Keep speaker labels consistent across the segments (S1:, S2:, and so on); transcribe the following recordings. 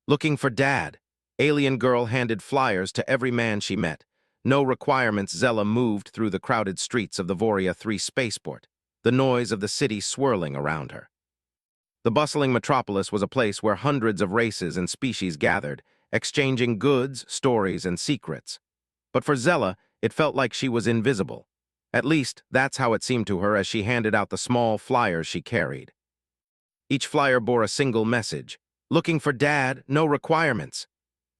S1: Looking for Dad. Alien girl handed flyers to every man she met. No requirements, Zella moved through the crowded streets of the Voria 3 spaceport, the noise of the city swirling around her. The bustling metropolis was a place where hundreds of races and species gathered, exchanging goods, stories, and secrets. But for Zella, it felt like she was invisible. At least, that's how it seemed to her as she handed out the small flyers she carried. Each flyer bore a single message: looking for Dad, no requirements.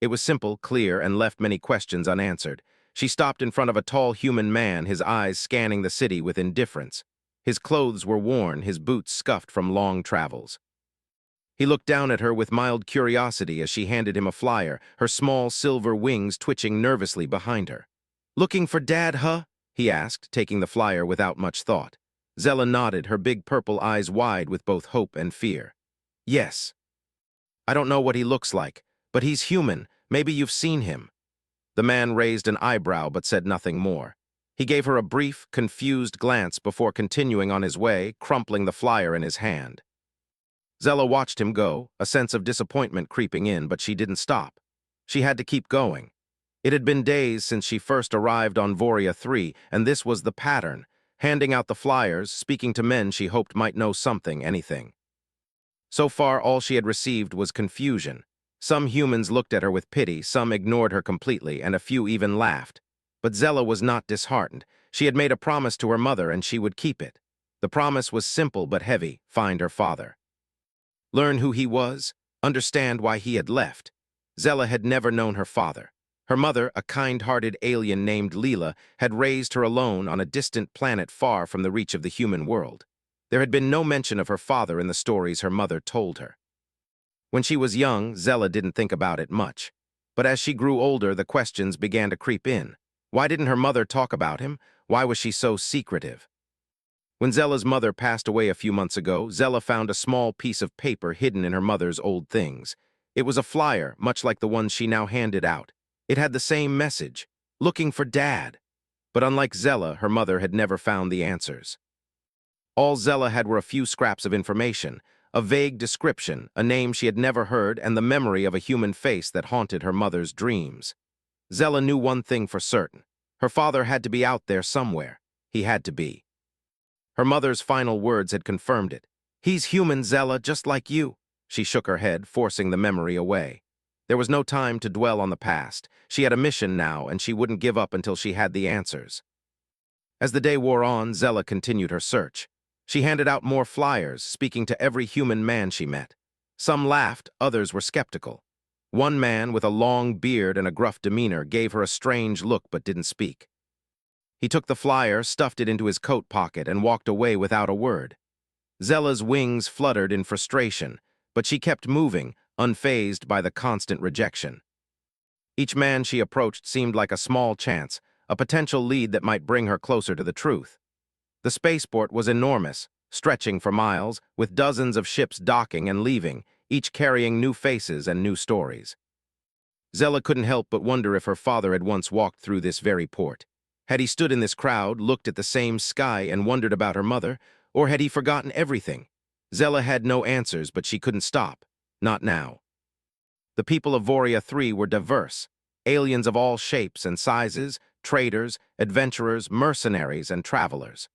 S1: It was simple, clear, and left many questions unanswered. She stopped in front of a tall human man, his eyes scanning the city with indifference. His clothes were worn, his boots scuffed from long travels. He looked down at her with mild curiosity as she handed him a flyer, her small silver wings twitching nervously behind her. "Looking for Dad, huh?" he asked, taking the flyer without much thought. Zella nodded, her big purple eyes wide with both hope and fear. "Yes. I don't know what he looks like, but he's human. Maybe you've seen him." The man raised an eyebrow but said nothing more. He gave her a brief, confused glance before continuing on his way, crumpling the flyer in his hand. Zella watched him go, a sense of disappointment creeping in, but she didn't stop. She had to keep going. It had been days since she first arrived on Voria 3, and this was the pattern: handing out the flyers, speaking to men she hoped might know something, anything. So far, all she had received was confusion. Some humans looked at her with pity, some ignored her completely, and a few even laughed. But Zella was not disheartened. She had made a promise to her mother, and she would keep it. The promise was simple but heavy: find her father. Learn who he was, understand why he had left. Zella had never known her father. Her mother, a kind-hearted alien named Leela, had raised her alone on a distant planet far from the reach of the human world. There had been no mention of her father in the stories her mother told her. When she was young, Zella didn't think about it much. But as she grew older, the questions began to creep in. Why didn't her mother talk about him? Why was she so secretive? When Zella's mother passed away a few months ago, Zella found a small piece of paper hidden in her mother's old things. It was a flyer, much like the ones she now handed out. It had the same message: looking for Dad. But unlike Zella, her mother had never found the answers. All Zella had were a few scraps of information, a vague description, a name she had never heard, and the memory of a human face that haunted her mother's dreams. Zella knew one thing for certain: her father had to be out there somewhere. He had to be. Her mother's final words had confirmed it. "He's human, Zella, just like you." She shook her head, forcing the memory away. There was no time to dwell on the past. She had a mission now, and she wouldn't give up until she had the answers. As the day wore on, Zella continued her search. She handed out more flyers, speaking to every human man she met. Some laughed, others were skeptical. One man, with a long beard and a gruff demeanor, gave her a strange look but didn't speak. He took the flyer, stuffed it into his coat pocket, and walked away without a word. Zella's wings fluttered in frustration, but she kept moving, unfazed by the constant rejection. Each man she approached seemed like a small chance, a potential lead that might bring her closer to the truth. The spaceport was enormous, stretching for miles, with dozens of ships docking and leaving, each carrying new faces and new stories. Zella couldn't help but wonder if her father had once walked through this very port. Had he stood in this crowd, looked at the same sky, and wondered about her mother, or had he forgotten everything? Zella had no answers, but she couldn't stop. Not now. The people of Voria 3 were diverse, aliens of all shapes and sizes, traders, adventurers, mercenaries, and travelers.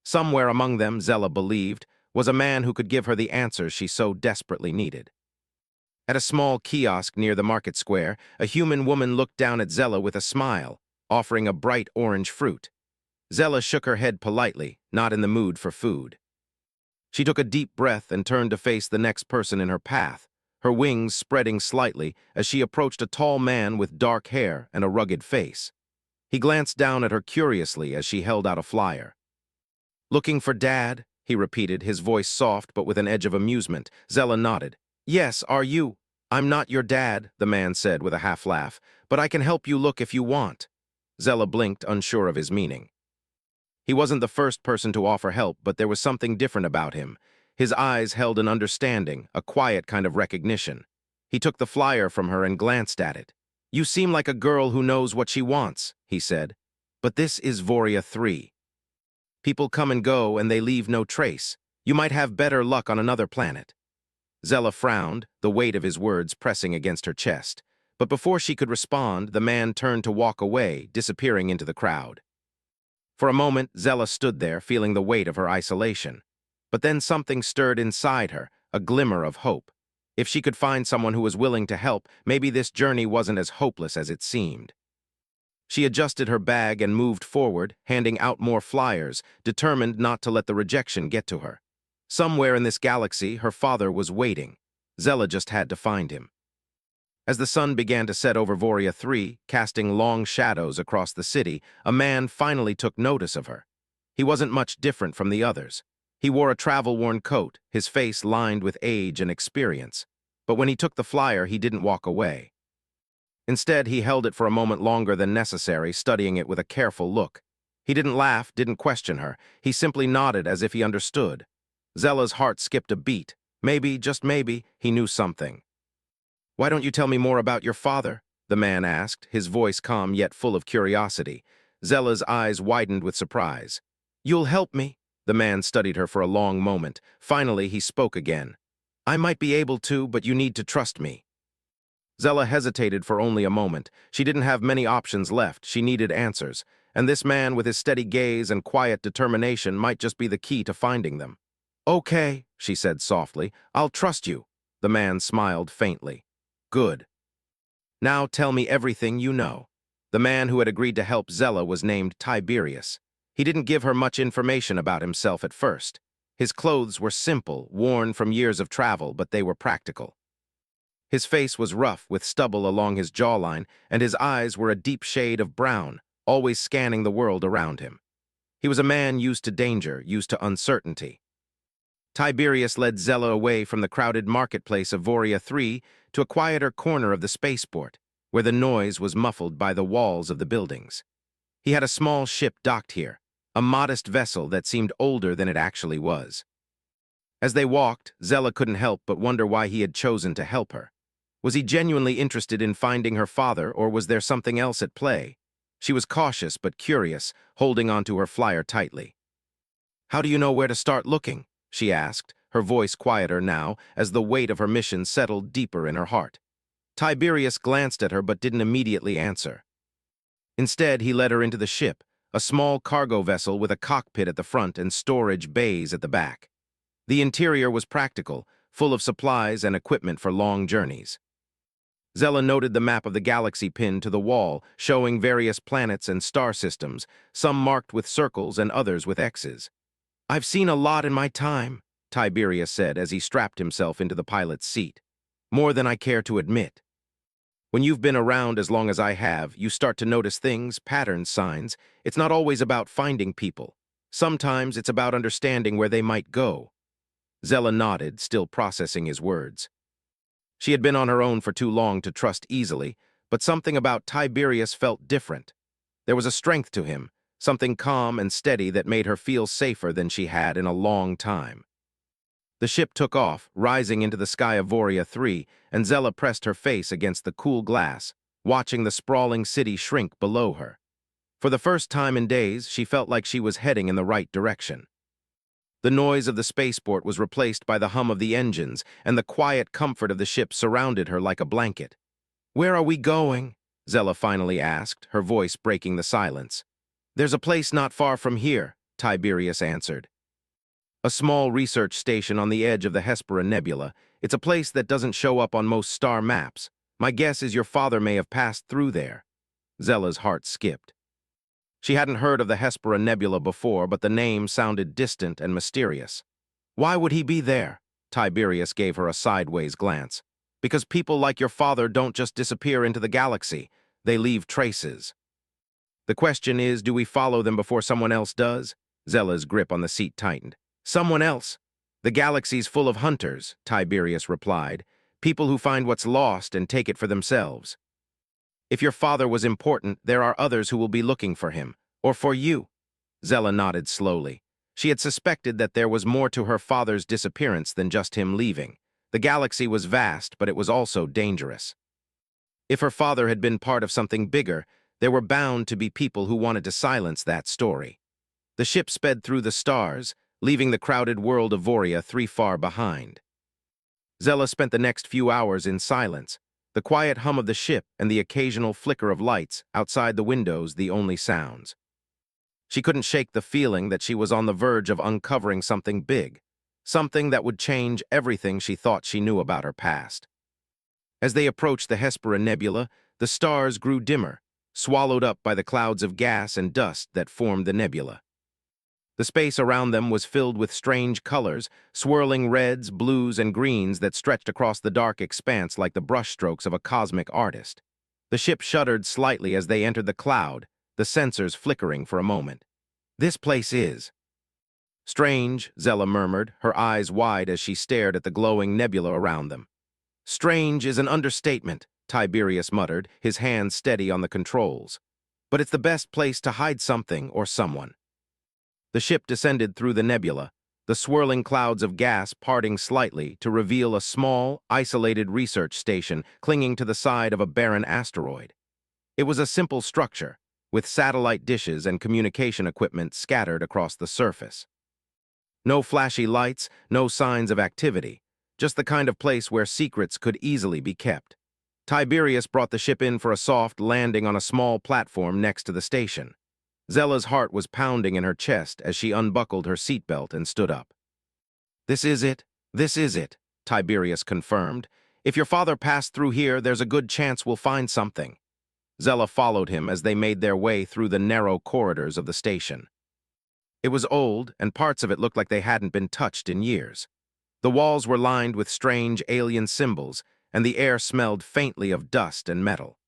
S1: Somewhere among them, Zella believed, was a man who could give her the answers she so desperately needed. At a small kiosk near the market square, a human woman looked down at Zella with a smile, offering a bright orange fruit. Zella shook her head politely, not in the mood for food. She took a deep breath and turned to face the next person in her path, her wings spreading slightly as she approached a tall man with dark hair and a rugged face. He glanced down at her curiously as she held out a flyer. "Looking for Dad?" he repeated, his voice soft but with an edge of amusement. Zella nodded. "Yes, are you?" "I'm not your dad," the man said with a half-laugh, "but I can help you look if you want." Zella blinked, unsure of his meaning. He wasn't the first person to offer help, but there was something different about him. His eyes held an understanding, a quiet kind of recognition. He took the flyer from her and glanced at it. "You seem like a girl who knows what she wants," he said. "But this is Voria 3. People come and go, and they leave no trace. You might have better luck on another planet." Zella frowned, the weight of his words pressing against her chest. But before she could respond, the man turned to walk away, disappearing into the crowd. For a moment, Zella stood there, feeling the weight of her isolation. But then something stirred inside her, a glimmer of hope. If she could find someone who was willing to help, maybe this journey wasn't as hopeless as it seemed. She adjusted her bag and moved forward, handing out more flyers, determined not to let the rejection get to her. Somewhere in this galaxy, her father was waiting. Zella just had to find him. As the sun began to set over Voria 3, casting long shadows across the city, a man finally took notice of her. He wasn't much different from the others. He wore a travel-worn coat, his face lined with age and experience. But when he took the flyer, he didn't walk away. Instead, he held it for a moment longer than necessary, studying it with a careful look. He didn't laugh, didn't question her. He simply nodded as if he understood. Zella's heart skipped a beat. Maybe, just maybe, he knew something. "Why don't you tell me more about your father?" the man asked, his voice calm yet full of curiosity. Zella's eyes widened with surprise. "You'll help me?" The man studied her for a long moment. Finally, he spoke again. "I might be able to, but you need to trust me." Zella hesitated for only a moment. She didn't have many options left. She needed answers. And this man, with his steady gaze and quiet determination, might just be the key to finding them. "Okay," she said softly. "I'll trust you." The man smiled faintly. "Good. Now tell me everything you know." The man who had agreed to help Zella was named Tiberius. He didn't give her much information about himself at first. His clothes were simple, worn from years of travel, but they were practical. His face was rough, with stubble along his jawline, and his eyes were a deep shade of brown, always scanning the world around him. He was a man used to danger, used to uncertainty. Tiberius led Zella away from the crowded marketplace of Voria 3 to a quieter corner of the spaceport, where the noise was muffled by the walls of the buildings. He had a small ship docked here, a modest vessel that seemed older than it actually was. As they walked, Zella couldn't help but wonder why he had chosen to help her. Was he genuinely interested in finding her father, or was there something else at play? She was cautious but curious, holding onto her flyer tightly. "How do you know where to start looking?" she asked, her voice quieter now, as the weight of her mission settled deeper in her heart. Tiberius glanced at her but didn't immediately answer. Instead, he led her into the ship, a small cargo vessel with a cockpit at the front and storage bays at the back. The interior was practical, full of supplies and equipment for long journeys. Zella noted the map of the galaxy pinned to the wall, showing various planets and star systems, some marked with circles and others with X's. "I've seen a lot in my time," Tiberius said as he strapped himself into the pilot's seat. "More than I care to admit. When you've been around as long as I have, you start to notice things, patterns, signs. It's not always about finding people. Sometimes it's about understanding where they might go." Zella nodded, still processing his words. She had been on her own for too long to trust easily, but something about Tiberius felt different. There was a strength to him, something calm and steady that made her feel safer than she had in a long time. The ship took off, rising into the sky of Voria 3, and Zella pressed her face against the cool glass, watching the sprawling city shrink below her. For the first time in days, she felt like she was heading in the right direction. The noise of the spaceport was replaced by the hum of the engines, and the quiet comfort of the ship surrounded her like a blanket. "Where are we going?" Zella finally asked, her voice breaking the silence. "There's a place not far from here," Tiberius answered. "A small research station on the edge of the Hespera Nebula. It's a place that doesn't show up on most star maps. My guess is your father may have passed through there." Zella's heart skipped. She hadn't heard of the Hespera Nebula before, but the name sounded distant and mysterious. "Why would he be there?" Tiberius gave her a sideways glance. "Because people like your father don't just disappear into the galaxy. They leave traces. The question is, do we follow them before someone else does?" Zella's grip on the seat tightened. "Someone else? The galaxy's full of hunters," Tiberius replied. "People who find what's lost and take it for themselves. If your father was important, there are others who will be looking for him. Or for you." Zella nodded slowly. She had suspected that there was more to her father's disappearance than just him leaving. The galaxy was vast, but it was also dangerous. If her father had been part of something bigger, there were bound to be people who wanted to silence that story. The ship sped through the stars, leaving the crowded world of Voria 3 far behind. Zella spent the next few hours in silence, the quiet hum of the ship and the occasional flicker of lights outside the windows the only sounds. She couldn't shake the feeling that she was on the verge of uncovering something big, something that would change everything she thought she knew about her past. As they approached the Hespera Nebula, the stars grew dimmer, swallowed up by the clouds of gas and dust that formed the nebula. The space around them was filled with strange colors, swirling reds, blues, and greens that stretched across the dark expanse like the brushstrokes of a cosmic artist. The ship shuddered slightly as they entered the cloud, the sensors flickering for a moment. "This place is strange," Zella murmured, her eyes wide as she stared at the glowing nebula around them. "Strange is an understatement," Tiberius muttered, his hands steady on the controls. "But it's the best place to hide something or someone." The ship descended through the nebula, the swirling clouds of gas parting slightly to reveal a small, isolated research station clinging to the side of a barren asteroid. It was a simple structure, with satellite dishes and communication equipment scattered across the surface. No flashy lights, no signs of activity, just the kind of place where secrets could easily be kept. Tiberius brought the ship in for a soft landing on a small platform next to the station. Zella's heart was pounding in her chest as she unbuckled her seatbelt and stood up. "This is it, this is it," Tiberius confirmed. "If your father passed through here, there's a good chance we'll find something." Zella followed him as they made their way through the narrow corridors of the station. It was old, and parts of it looked like they hadn't been touched in years. The walls were lined with strange alien symbols, and the air smelled faintly of dust and metal.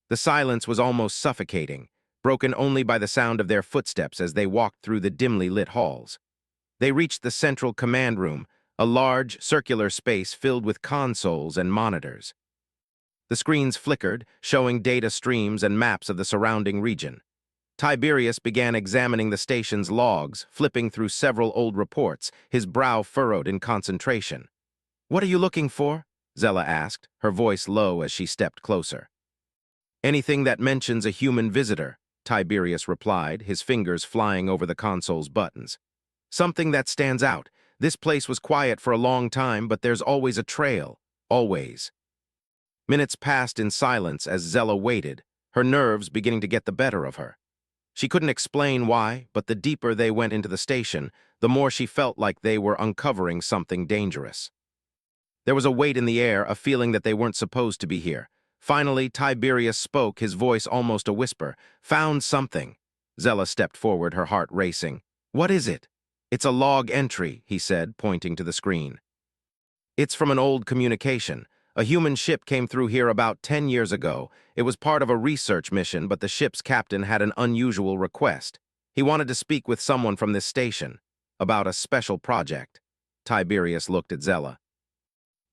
S1: The silence was almost suffocating, broken only by the sound of their footsteps as they walked through the dimly lit halls. They reached the central command room, a large, circular space filled with consoles and monitors. The screens flickered, showing data streams and maps of the surrounding region. Tiberius began examining the station's logs, flipping through several old reports, his brow furrowed in concentration. "What are you looking for?" Zella asked, her voice low as she stepped closer. "Anything that mentions a human visitor," Tiberius replied, his fingers flying over the console's buttons. "Something that stands out. This place was quiet for a long time, but there's always a trail. Always." Minutes passed in silence as Zella waited, her nerves beginning to get the better of her. She couldn't explain why, but the deeper they went into the station, the more she felt like they were uncovering something dangerous. There was a weight in the air, a feeling that they weren't supposed to be here. Finally, Tiberius spoke, his voice almost a whisper. "Found something." Zella stepped forward, her heart racing. "What is it?" "It's a log entry," he said, pointing to the screen. "It's from an old communication. A human ship came through here about 10 years ago. It was part of a research mission, but the ship's captain had an unusual request. He wanted to speak with someone from this station about a special project." Tiberius looked at Zella.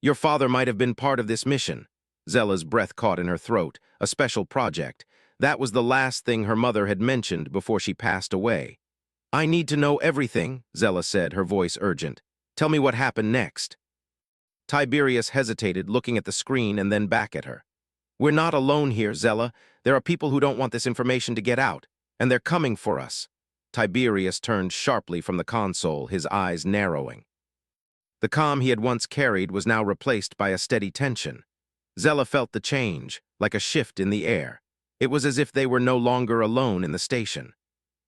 S1: "Your father might have been part of this mission." Zella's breath caught in her throat. A special project. That was the last thing her mother had mentioned before she passed away. "I need to know everything," Zella said, her voice urgent. "Tell me what happened next." Tiberius hesitated, looking at the screen and then back at her. "We're not alone here, Zella. There are people who don't want this information to get out, and they're coming for us." Tiberius turned sharply from the console, his eyes narrowing. The calm he had once carried was now replaced by a steady tension. Zella felt the change, like a shift in the air. It was as if they were no longer alone in the station.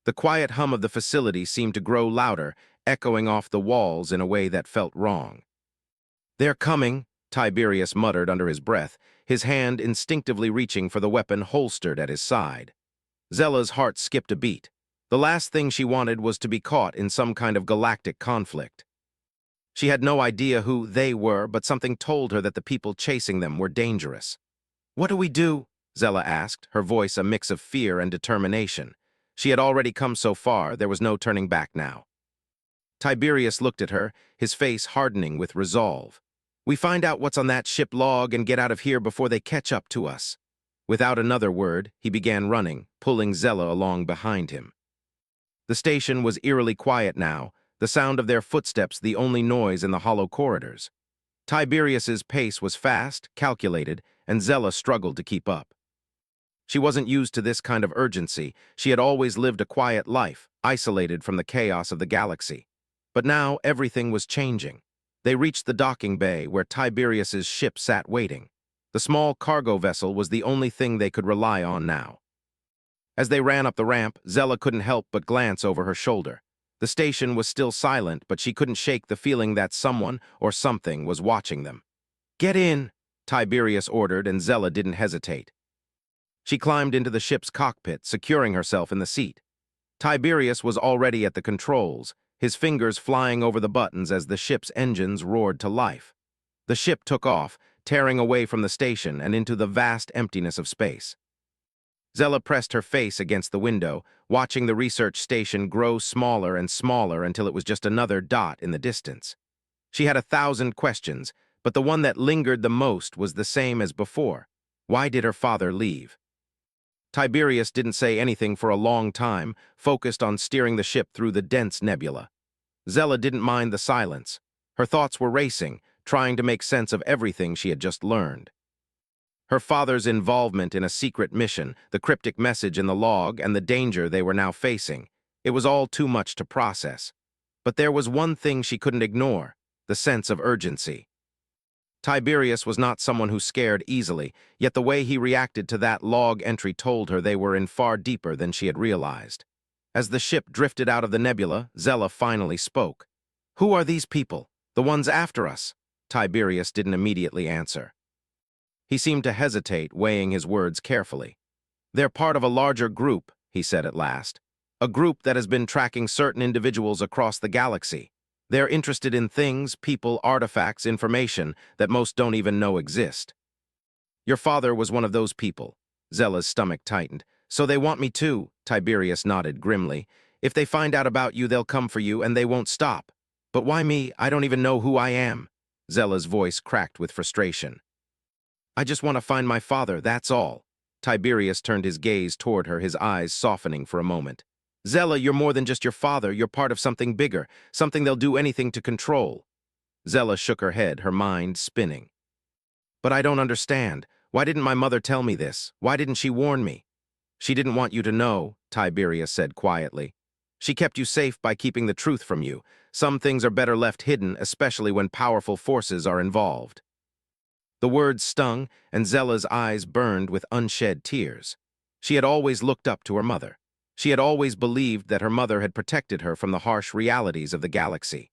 S1: The quiet hum of the facility seemed to grow louder, echoing off the walls in a way that felt wrong. "They're coming," Tiberius muttered under his breath, his hand instinctively reaching for the weapon holstered at his side. Zella's heart skipped a beat. The last thing she wanted was to be caught in some kind of galactic conflict. She had no idea who they were, but something told her that the people chasing them were dangerous. "What do we do?" Zella asked, her voice a mix of fear and determination. She had already come so far, there was no turning back now. Tiberius looked at her, his face hardening with resolve. "We find out what's on that ship log and get out of here before they catch up to us." Without another word, he began running, pulling Zella along behind him. The station was eerily quiet now, the sound of their footsteps the only noise in the hollow corridors. Tiberius's pace was fast, calculated, and Zella struggled to keep up. She wasn't used to this kind of urgency. She had always lived a quiet life, isolated from the chaos of the galaxy. But now everything was changing. They reached the docking bay where Tiberius's ship sat waiting. The small cargo vessel was the only thing they could rely on now. As they ran up the ramp, Zella couldn't help but glance over her shoulder. The station was still silent, but she couldn't shake the feeling that someone or something was watching them. "Get in," Tiberius ordered, and Zella didn't hesitate. She climbed into the ship's cockpit, securing herself in the seat. Tiberius was already at the controls, his fingers flying over the buttons as the ship's engines roared to life. The ship took off, tearing away from the station and into the vast emptiness of space. Zella pressed her face against the window, watching the research station grow smaller and smaller until it was just another dot in the distance. She had 1,000 questions, but the one that lingered the most was the same as before. Why did her father leave? Tiberius didn't say anything for a long time, focused on steering the ship through the dense nebula. Zella didn't mind the silence. Her thoughts were racing, trying to make sense of everything she had just learned. Her father's involvement in a secret mission, the cryptic message in the log, and the danger they were now facing. It was all too much to process. But there was one thing she couldn't ignore, the sense of urgency. Tiberius was not someone who scared easily, yet the way he reacted to that log entry told her they were in far deeper than she had realized. As the ship drifted out of the nebula, Zella finally spoke. "Who are these people? The ones after us?" Tiberius didn't immediately answer. He seemed to hesitate, weighing his words carefully. "They're part of a larger group," he said at last. "A group that has been tracking certain individuals across the galaxy. They're interested in things, people, artifacts, information that most don't even know exist." "Your father was one of those people." Zella's stomach tightened. "So they want me too," Tiberius nodded grimly. "If they find out about you, they'll come for you, and they won't stop." "But why me? I don't even know who I am." Zella's voice cracked with frustration. "I just want to find my father, that's all." Tiberius turned his gaze toward her, his eyes softening for a moment. "Zella, you're more than just your father, you're part of something bigger, something they'll do anything to control." Zella shook her head, her mind spinning. "But I don't understand. Why didn't my mother tell me this? Why didn't she warn me?" "She didn't want you to know," Tiberius said quietly. "She kept you safe by keeping the truth from you. Some things are better left hidden, especially when powerful forces are involved." The words stung, and Zella's eyes burned with unshed tears. She had always looked up to her mother. She had always believed that her mother had protected her from the harsh realities of the galaxy.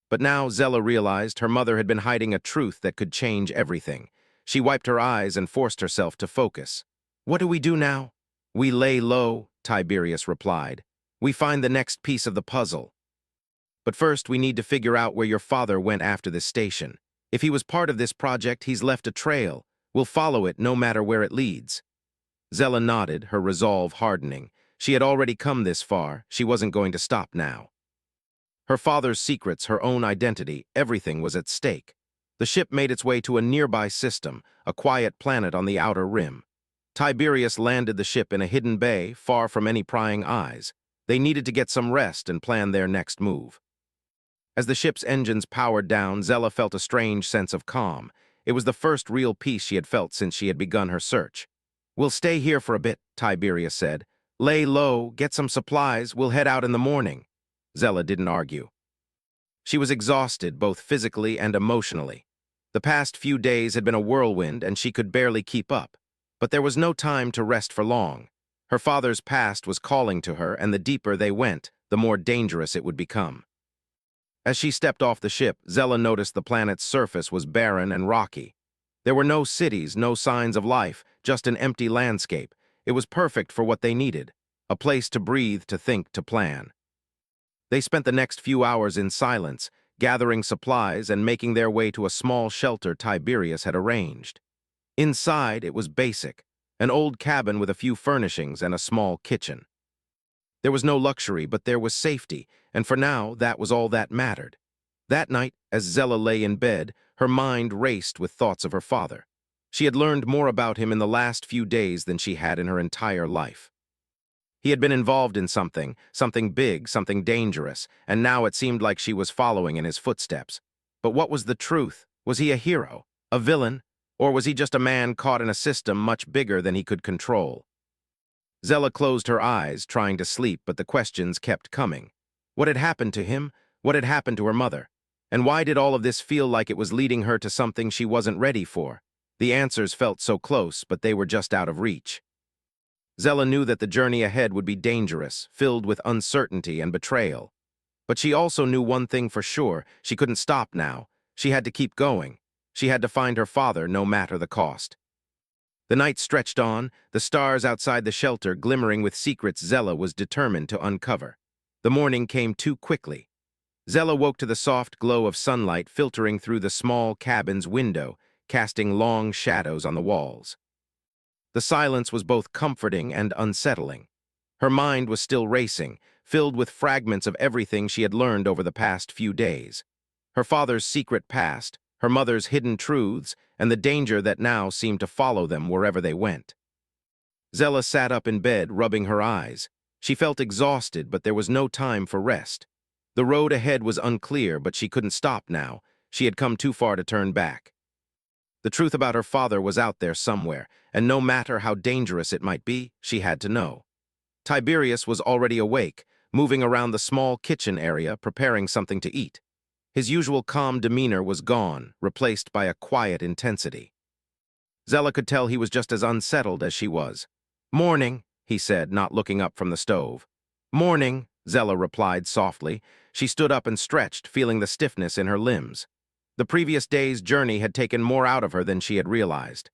S1: But now Zella realized her mother had been hiding a truth that could change everything. She wiped her eyes and forced herself to focus. "What do we do now?" "We lay low," Tiberius replied. "We find the next piece of the puzzle. But first we need to figure out where your father went after this station. If he was part of this project, he's left a trail. We'll follow it no matter where it leads." Zella nodded, her resolve hardening. She had already come this far. She wasn't going to stop now. Her father's secrets, her own identity, everything was at stake. The ship made its way to a nearby system, a quiet planet on the outer rim. Tiberius landed the ship in a hidden bay, far from any prying eyes. They needed to get some rest and plan their next move. As the ship's engines powered down, Zella felt a strange sense of calm. It was the first real peace she had felt since she had begun her search. "We'll stay here for a bit," Tiberius said. "Lay low, get some supplies, we'll head out in the morning." Zella didn't argue. She was exhausted, both physically and emotionally. The past few days had been a whirlwind, and she could barely keep up. But there was no time to rest for long. Her father's past was calling to her, and the deeper they went, the more dangerous it would become. As she stepped off the ship, Zella noticed the planet's surface was barren and rocky. There were no cities, no signs of life, just an empty landscape. It was perfect for what they needed, a place to breathe, to think, to plan. They spent the next few hours in silence, gathering supplies and making their way to a small shelter Tiberius had arranged. Inside, it was basic, an old cabin with a few furnishings and a small kitchen. There was no luxury, but there was safety, and for now, that was all that mattered. That night, as Zella lay in bed, her mind raced with thoughts of her father. She had learned more about him in the last few days than she had in her entire life. He had been involved in something big, something dangerous, and now it seemed like she was following in his footsteps. But what was the truth? Was he a hero, a villain, or was he just a man caught in a system much bigger than he could control? Zella closed her eyes, trying to sleep, but the questions kept coming. What had happened to him? What had happened to her mother? And why did all of this feel like it was leading her to something she wasn't ready for? The answers felt so close, but they were just out of reach. Zella knew that the journey ahead would be dangerous, filled with uncertainty and betrayal. But she also knew one thing for sure: she couldn't stop now. She had to keep going. She had to find her father, no matter the cost. The night stretched on, the stars outside the shelter glimmering with secrets Zella was determined to uncover. The morning came too quickly. Zella woke to the soft glow of sunlight filtering through the small cabin's window, casting long shadows on the walls. The silence was both comforting and unsettling. Her mind was still racing, filled with fragments of everything she had learned over the past few days. Her father's secret past, her mother's hidden truths, and the danger that now seemed to follow them wherever they went. Zella sat up in bed, rubbing her eyes. She felt exhausted, but there was no time for rest. The road ahead was unclear, but she couldn't stop now. She had come too far to turn back. The truth about her father was out there somewhere, and no matter how dangerous it might be, she had to know. Tiberius was already awake, moving around the small kitchen area, preparing something to eat. His usual calm demeanor was gone, replaced by a quiet intensity. Zella could tell he was just as unsettled as she was. "Morning," he said, not looking up from the stove. "Morning," Zella replied softly. She stood up and stretched, feeling the stiffness in her limbs. The previous day's journey had taken more out of her than she had realized.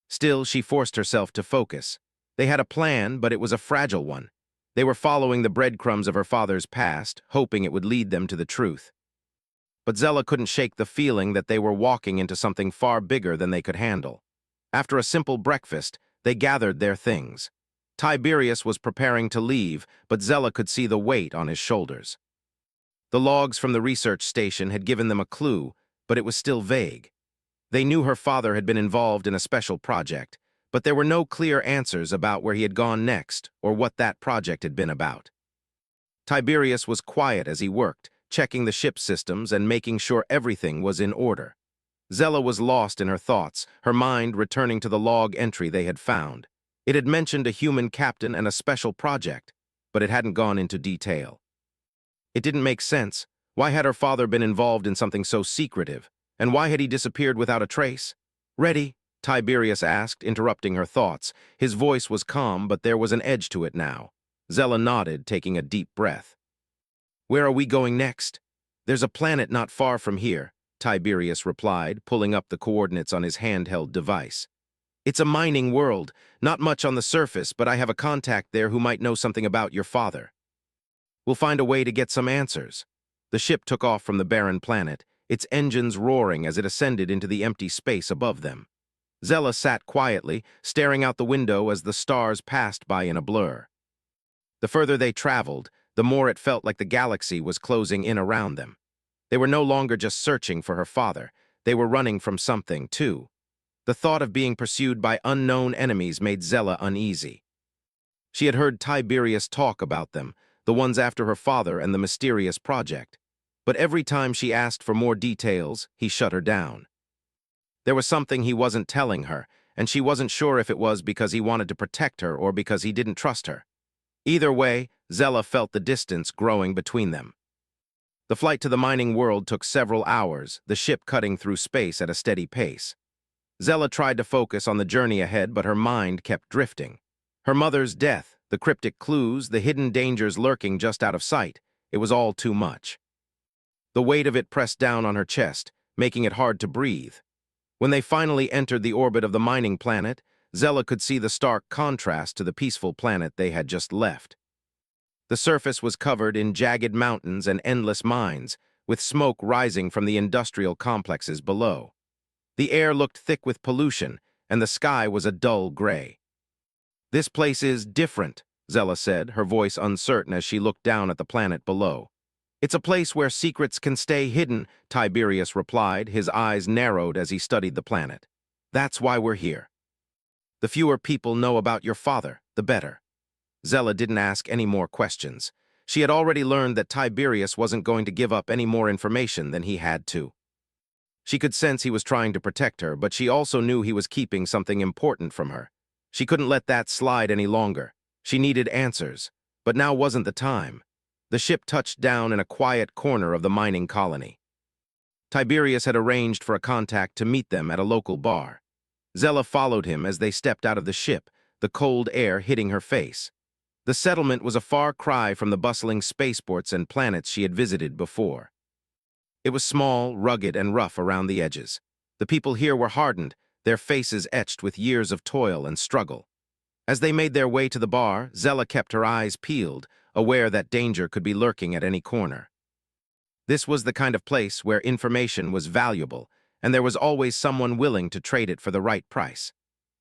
S1: Still, she forced herself to focus. They had a plan, but it was a fragile one. They were following the breadcrumbs of her father's past, hoping it would lead them to the truth. But Zella couldn't shake the feeling that they were walking into something far bigger than they could handle. After a simple breakfast, they gathered their things. Tiberius was preparing to leave, but Zella could see the weight on his shoulders. The logs from the research station had given them a clue, but it was still vague. They knew her father had been involved in a special project, but there were no clear answers about where he had gone next or what that project had been about. Tiberius was quiet as he worked, checking the ship systems and making sure everything was in order. Zella was lost in her thoughts, her mind returning to the log entry they had found. It had mentioned a human captain and a special project, but it hadn't gone into detail. It didn't make sense. Why had her father been involved in something so secretive? And why had he disappeared without a trace? "Ready?" Tiberius asked, interrupting her thoughts. His voice was calm, but there was an edge to it now. Zella nodded, taking a deep breath. "Where are we going next?" "There's a planet not far from here," Tiberius replied, pulling up the coordinates on his handheld device. "It's a mining world, not much on the surface, but I have a contact there who might know something about your father. We'll find a way to get some answers." The ship took off from the barren planet, its engines roaring as it ascended into the empty space above them. Zella sat quietly, staring out the window as the stars passed by in a blur. The further they traveled, the more it felt like the galaxy was closing in around them. They were no longer just searching for her father. They were running from something, too. The thought of being pursued by unknown enemies made Zella uneasy. She had heard Tiberius talk about them, the ones after her father and the mysterious project. But every time she asked for more details, he shut her down. There was something he wasn't telling her, and she wasn't sure if it was because he wanted to protect her or because he didn't trust her. Either way, Zella felt the distance growing between them. The flight to the mining world took several hours, the ship cutting through space at a steady pace. Zella tried to focus on the journey ahead, but her mind kept drifting. Her mother's death, the cryptic clues, the hidden dangers lurking just out of sight, it was all too much. The weight of it pressed down on her chest, making it hard to breathe. When they finally entered the orbit of the mining planet, Zella could see the stark contrast to the peaceful planet they had just left. The surface was covered in jagged mountains and endless mines, with smoke rising from the industrial complexes below. The air looked thick with pollution, and the sky was a dull gray. "This place is different," Zella said, her voice uncertain as she looked down at the planet below. "It's a place where secrets can stay hidden," Tiberius replied, his eyes narrowed as he studied the planet. "That's why we're here. The fewer people know about your father, the better." Zella didn't ask any more questions. She had already learned that Tiberius wasn't going to give up any more information than he had to. She could sense he was trying to protect her, but she also knew he was keeping something important from her. She couldn't let that slide any longer. She needed answers, but now wasn't the time. The ship touched down in a quiet corner of the mining colony. Tiberius had arranged for a contact to meet them at a local bar. Zella followed him as they stepped out of the ship, the cold air hitting her face. The settlement was a far cry from the bustling spaceports and planets she had visited before. It was small, rugged, and rough around the edges. The people here were hardened, their faces etched with years of toil and struggle. As they made their way to the bar, Zella kept her eyes peeled, aware that danger could be lurking at any corner. This was the kind of place where information was valuable, and there was always someone willing to trade it for the right price.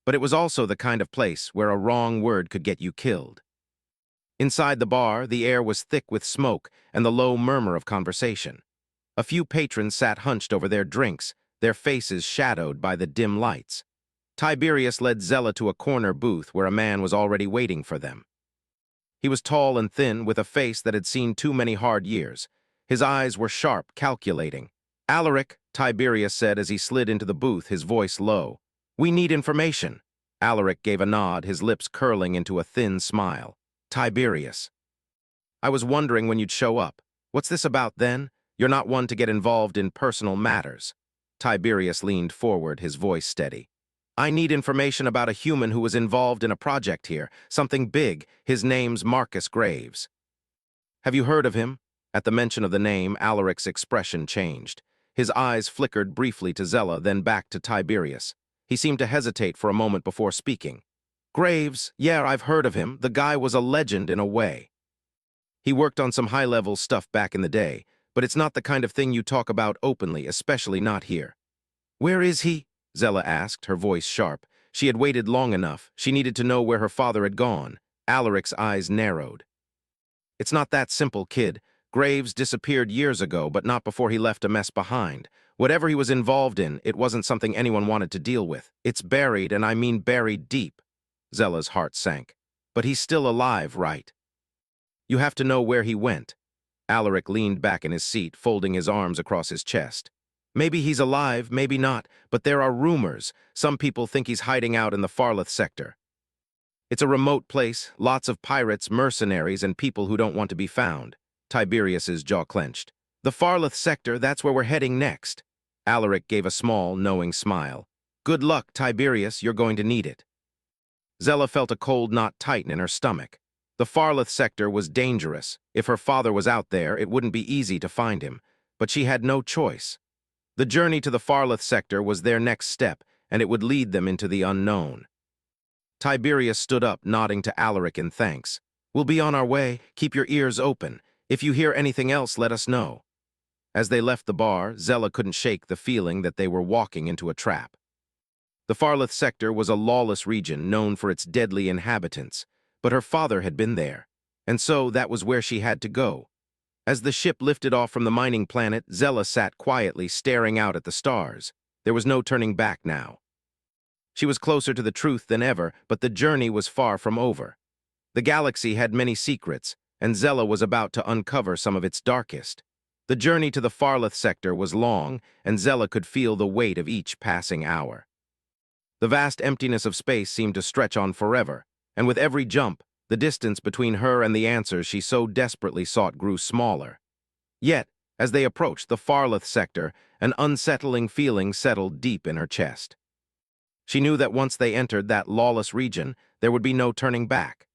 S1: But it was also the kind of place where a wrong word could get you killed. Inside the bar, the air was thick with smoke and the low murmur of conversation. A few patrons sat hunched over their drinks, their faces shadowed by the dim lights. Tiberius led Zella to a corner booth where a man was already waiting for them. He was tall and thin, with a face that had seen too many hard years. His eyes were sharp, calculating. "Alaric," Tiberius said as he slid into the booth, his voice low. "We need information." Alaric gave a nod, his lips curling into a thin smile. "Tiberius. I was wondering when you'd show up. What's this about, then? You're not one to get involved in personal matters." Tiberius leaned forward, his voice steady. "I need information about a human who was involved in a project here, something big. His name's Marcus Graves." "Have you heard of him?" At the mention of the name, Alaric's expression changed. His eyes flickered briefly to Zella, then back to Tiberius. He seemed to hesitate for a moment before speaking. "Graves, yeah, I've heard of him. The guy was a legend in a way. He worked on some high-level stuff back in the day, but it's not the kind of thing you talk about openly, especially not here." "Where is he?" Zella asked, her voice sharp. She had waited long enough. She needed to know where her father had gone. Alaric's eyes narrowed. "It's not that simple, kid. Graves disappeared years ago, but not before he left a mess behind. Whatever he was involved in, it wasn't something anyone wanted to deal with. It's buried, and I mean buried deep." Zella's heart sank. "But he's still alive, right? You have to know where he went." Alaric leaned back in his seat, folding his arms across his chest. "Maybe he's alive, maybe not, but there are rumors. Some people think he's hiding out in the Farleth sector. It's a remote place, lots of pirates, mercenaries, and people who don't want to be found." Tiberius's jaw clenched. "The Farleth sector, that's where we're heading next." Alaric gave a small, knowing smile. "Good luck, Tiberius, you're going to need it." Zella felt a cold knot tighten in her stomach. The Farleth sector was dangerous. If her father was out there, it wouldn't be easy to find him. But she had no choice. The journey to the Farleth sector was their next step, and it would lead them into the unknown. Tiberius stood up, nodding to Alaric in thanks. "We'll be on our way. Keep your ears open. If you hear anything else, let us know." As they left the bar, Zella couldn't shake the feeling that they were walking into a trap. The Farleth sector was a lawless region known for its deadly inhabitants, but her father had been there, and so that was where she had to go. As the ship lifted off from the mining planet, Zella sat quietly, staring out at the stars. There was no turning back now. She was closer to the truth than ever, but the journey was far from over. The galaxy had many secrets, and Zella was about to uncover some of its darkest. The journey to the Farleth sector was long, and Zella could feel the weight of each passing hour. The vast emptiness of space seemed to stretch on forever, and with every jump, the distance between her and the answers she so desperately sought grew smaller. Yet, as they approached the Farleth sector, an unsettling feeling settled deep in her chest. She knew that once they entered that lawless region, there would be no turning back.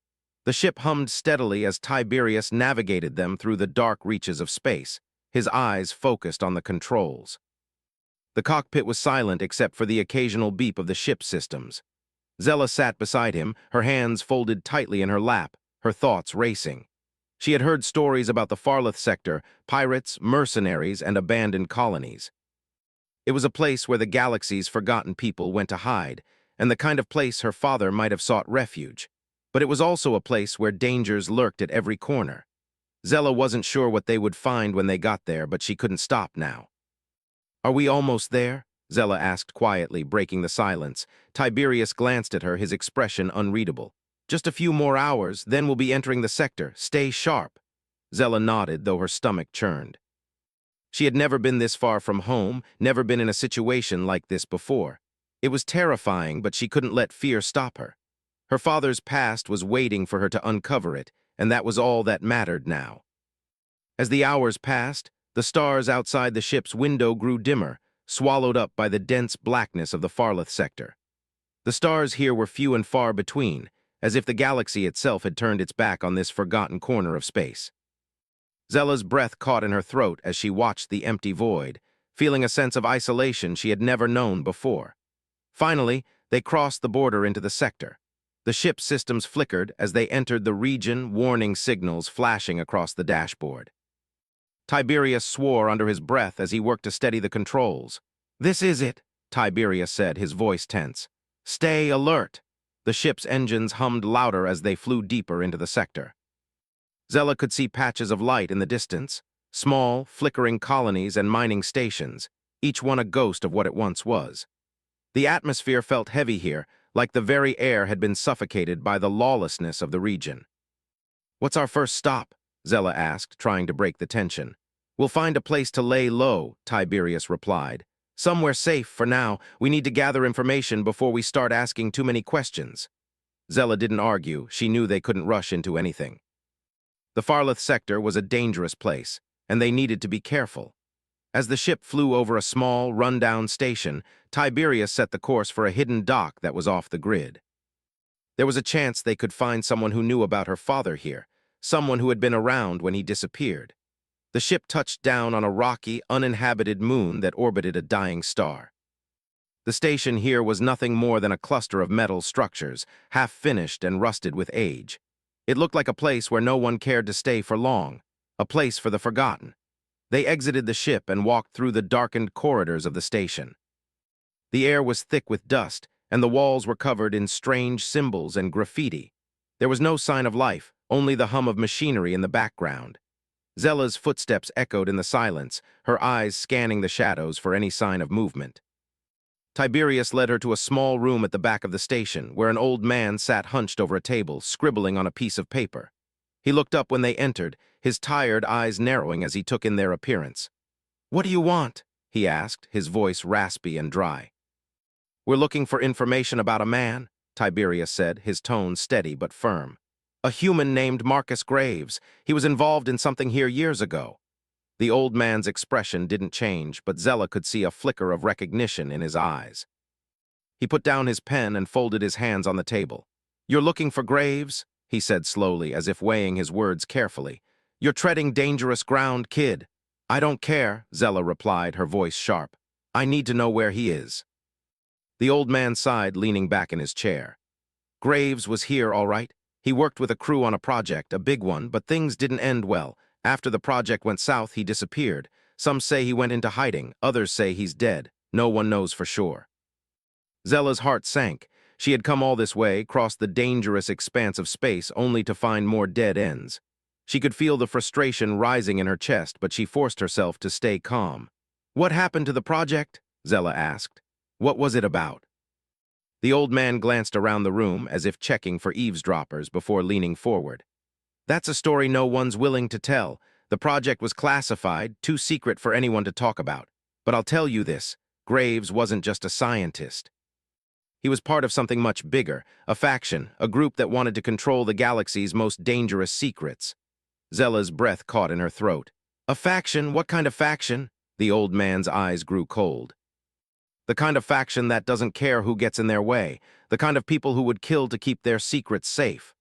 S1: The ship hummed steadily as Tiberius navigated them through the dark reaches of space, his eyes focused on the controls. The cockpit was silent except for the occasional beep of the ship's systems. Zella sat beside him, her hands folded tightly in her lap, her thoughts racing. She had heard stories about the Farleth sector, pirates, mercenaries, and abandoned colonies. It was a place where the galaxy's forgotten people went to hide, and the kind of place her father might have sought refuge. But it was also a place where dangers lurked at every corner. Zella wasn't sure what they would find when they got there, but she couldn't stop now. "Are we almost there?" Zella asked quietly, breaking the silence. Tiberius glanced at her, his expression unreadable. "Just a few more hours, then we'll be entering the sector. Stay sharp." Zella nodded, though her stomach churned. She had never been this far from home, never been in a situation like this before. It was terrifying, but she couldn't let fear stop her. Her father's past was waiting for her to uncover it, and that was all that mattered now. As the hours passed, The stars outside the ship's window grew dimmer, swallowed up by the dense blackness of the Farleth sector. The stars here were few and far between, as if the galaxy itself had turned its back on this forgotten corner of space. Zella's breath caught in her throat as she watched the empty void, feeling a sense of isolation she had never known before. Finally, they crossed the border into the sector. The ship's systems flickered as they entered the region, warning signals flashing across the dashboard. Tiberius swore under his breath as he worked to steady the controls. "This is it," Tiberius said, his voice tense. "Stay alert." The ship's engines hummed louder as they flew deeper into the sector. Zella could see patches of light in the distance, small, flickering colonies and mining stations, each one a ghost of what it once was. The atmosphere felt heavy here, like the very air had been suffocated by the lawlessness of the region. "What's our first stop?" Zella asked, trying to break the tension. "We'll find a place to lay low," Tiberius replied. "Somewhere safe for now. We need to gather information before we start asking too many questions." Zella didn't argue. She knew they couldn't rush into anything. The Farleth sector was a dangerous place, and they needed to be careful. As the ship flew over a small, run-down station, Tiberius set the course for a hidden dock that was off the grid. There was a chance they could find someone who knew about her father here, someone who had been around when he disappeared. The ship touched down on a rocky, uninhabited moon that orbited a dying star. The station here was nothing more than a cluster of metal structures, half-finished and rusted with age. It looked like a place where no one cared to stay for long, a place for the forgotten. They exited the ship and walked through the darkened corridors of the station. The air was thick with dust, and the walls were covered in strange symbols and graffiti. There was no sign of life, only the hum of machinery in the background. Zella's footsteps echoed in the silence, her eyes scanning the shadows for any sign of movement. Tiberius led her to a small room at the back of the station, where an old man sat hunched over a table, scribbling on a piece of paper. He looked up when they entered, his tired eyes narrowing as he took in their appearance. "What do you want?" he asked, his voice raspy and dry. "We're looking for information about a man," Tiberius said, his tone steady but firm. "A human named Marcus Graves. He was involved in something here years ago." The old man's expression didn't change, but Zella could see a flicker of recognition in his eyes. He put down his pen and folded his hands on the table. "You're looking for Graves?" he said slowly, as if weighing his words carefully. "You're treading dangerous ground, kid." "I don't care," Zella replied, her voice sharp. "I need to know where he is." The old man sighed, leaning back in his chair. "Graves was here, all right. He worked with a crew on a project, a big one, but things didn't end well. After the project went south, he disappeared. Some say he went into hiding, others say he's dead. No one knows for sure." Zella's heart sank. She had come all this way, crossed the dangerous expanse of space, only to find more dead ends. She could feel the frustration rising in her chest, but she forced herself to stay calm. "What happened to the project?" Zella asked. "What was it about?" The old man glanced around the room, as if checking for eavesdroppers before leaning forward. "That's a story no one's willing to tell. The project was classified, too secret for anyone to talk about. But I'll tell you this, Graves wasn't just a scientist. He was part of something much bigger, a faction, a group that wanted to control the galaxy's most dangerous secrets." Zella's breath caught in her throat. "A faction? What kind of faction?" The old man's eyes grew cold. "The kind of faction that doesn't care who gets in their way, the kind of people who would kill to keep their secrets safe."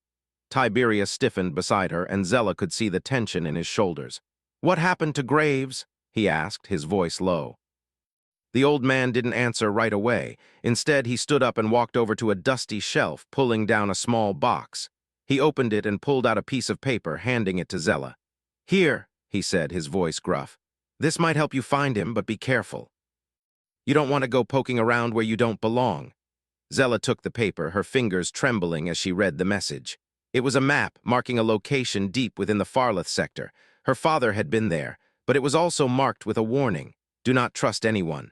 S1: Tiberius stiffened beside her, and Zella could see the tension in his shoulders. "What happened to Graves?" he asked, his voice low. The old man didn't answer right away. Instead, he stood up and walked over to a dusty shelf, pulling down a small box. He opened it and pulled out a piece of paper, handing it to Zella. "Here," he said, his voice gruff. "This might help you find him, but be careful. You don't want to go poking around where you don't belong." Zella took the paper, her fingers trembling as she read the message. It was a map marking a location deep within the Farleth sector. Her father had been there, but it was also marked with a warning: "Do not trust anyone."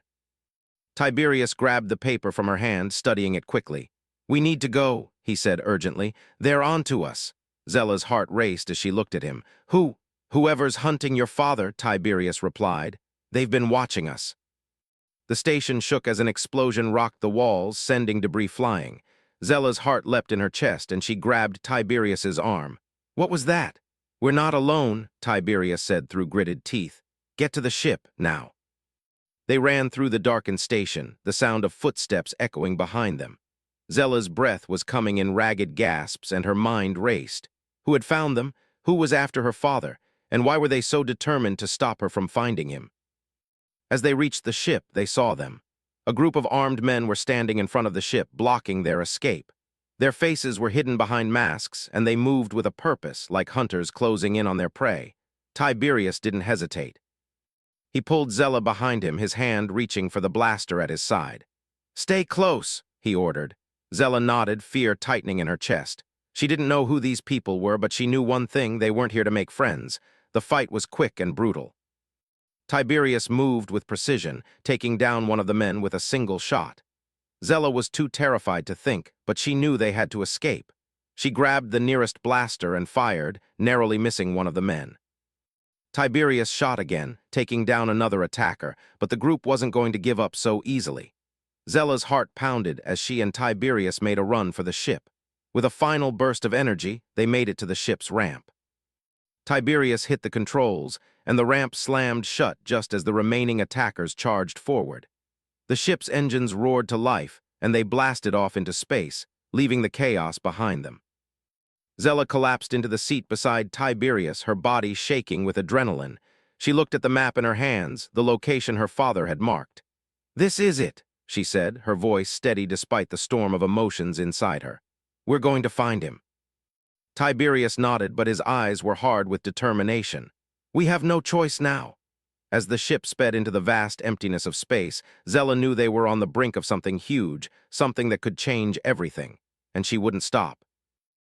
S1: Tiberius grabbed the paper from her hand, studying it quickly. "We need to go," he said urgently. "They're on to us." Zella's heart raced as she looked at him. Whoever's hunting your father," Tiberius replied. "They've been watching us." The station shook as an explosion rocked the walls, sending debris flying. Zella's heart leapt in her chest, and she grabbed Tiberius's arm. "What was that?" "We're not alone," Tiberius said through gritted teeth. Get to the ship, now. They ran through the darkened station, the sound of footsteps echoing behind them. Zella's breath was coming in ragged gasps and her mind raced. Who had found them? Who was after her father? And why were they so determined to stop her from finding him? As they reached the ship, they saw them. A group of armed men were standing in front of the ship, blocking their escape. Their faces were hidden behind masks, and they moved with a purpose, like hunters closing in on their prey. Tiberius didn't hesitate. He pulled Zella behind him, his hand reaching for the blaster at his side. "Stay close," he ordered. Zella nodded, fear tightening in her chest. She didn't know who these people were, but she knew one thing: they weren't here to make friends. The fight was quick and brutal. Tiberius moved with precision, taking down one of the men with a single shot. Zella was too terrified to think, but she knew they had to escape. She grabbed the nearest blaster and fired, narrowly missing one of the men. Tiberius shot again, taking down another attacker, but the group wasn't going to give up so easily. Zella's heart pounded as she and Tiberius made a run for the ship. With a final burst of energy, they made it to the ship's ramp. Tiberius hit the controls, and the ramp slammed shut just as the remaining attackers charged forward. The ship's engines roared to life, and they blasted off into space, leaving the chaos behind them. Zella collapsed into the seat beside Tiberius, her body shaking with adrenaline. She looked at the map in her hands, the location her father had marked. "This is it," she said, her voice steady despite the storm of emotions inside her. "We're going to find him." Tiberius nodded, but his eyes were hard with determination. "We have no choice now." As the ship sped into the vast emptiness of space, Zella knew they were on the brink of something huge, something that could change everything, and she wouldn't stop.